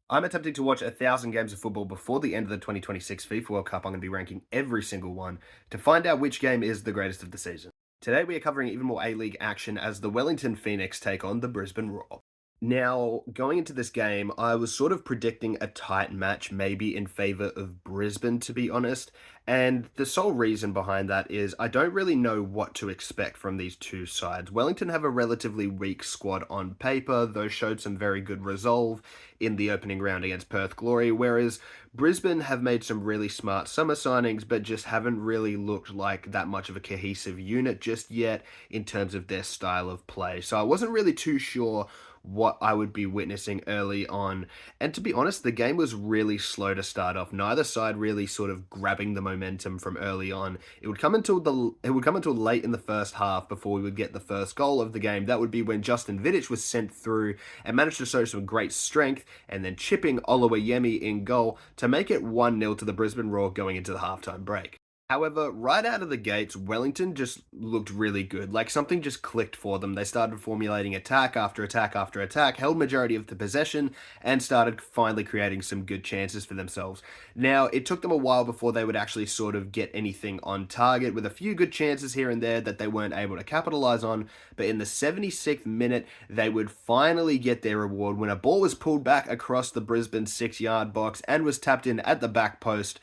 I'm attempting to watch 1,000 games of football before the end of the 2026 FIFA World Cup. I'm going to be ranking every single one to find out which game is the greatest of the season. Today, we are covering even more A-League action as the Wellington Phoenix take on the Brisbane Roar. Now, going into this game, I was sort of predicting a tight match, maybe in favor of Brisbane, to be honest. And the sole reason behind that is I don't really know what to expect from these two sides. Wellington have a relatively weak squad on paper, though showed some very good resolve in the opening round against Perth Glory, whereas Brisbane have made some really smart summer signings, but just haven't really looked like that much of a cohesive unit just yet in terms of their style of play. So I wasn't really too sure what I would be witnessing early on. And to be honest, the game was really slow to start off. Neither side really sort of grabbing the momentum from early on. It would come until late in the first half before we would get the first goal of the game. That would be when Justin Vidic was sent through and managed to show some great strength and then chipping Oluwayemi in goal to make it 1-0 to the Brisbane Roar going into the halftime break. However, right out of the gates, Wellington just looked really good. Like something just clicked for them. They started formulating attack after attack after attack, held majority of the possession, and started finally creating some good chances for themselves. Now, it took them a while before they would actually sort of get anything on target, with a few good chances here and there that they weren't able to capitalize on. But in the 76th minute, they would finally get their reward when a ball was pulled back across the Brisbane 6-yard box and was tapped in at the back post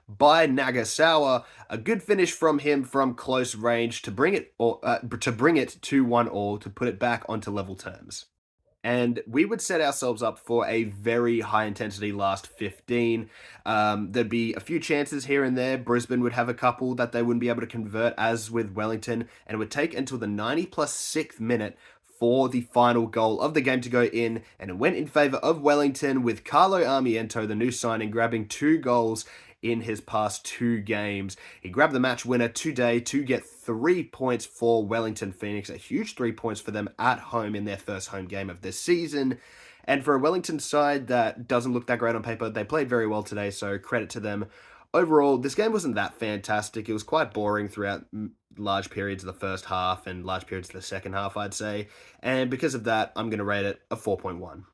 by Nagasawa. A good finish from him from close range to bring it to 1-1 to put it back onto level terms. And we would set ourselves up for a very high intensity last 15. There'd be a few chances here and there. Brisbane would have a couple that they wouldn't be able to convert, as with Wellington, and it would take until the 90 plus 6th minute for the final goal of the game to go in, and it went in favor of Wellington with Carlo Armiento, the new signing, grabbing 2 goals in his past 2 games. He grabbed the match winner today to get 3 points for Wellington Phoenix, a huge 3 points for them at home in their first home game of this season. And for a Wellington side that doesn't look that great on paper, they played very well today, so credit to them. Overall, this game wasn't that fantastic. It was quite boring throughout large periods of the first half and large periods of the second half, I'd say. And because of that, I'm going to rate it a 4.1.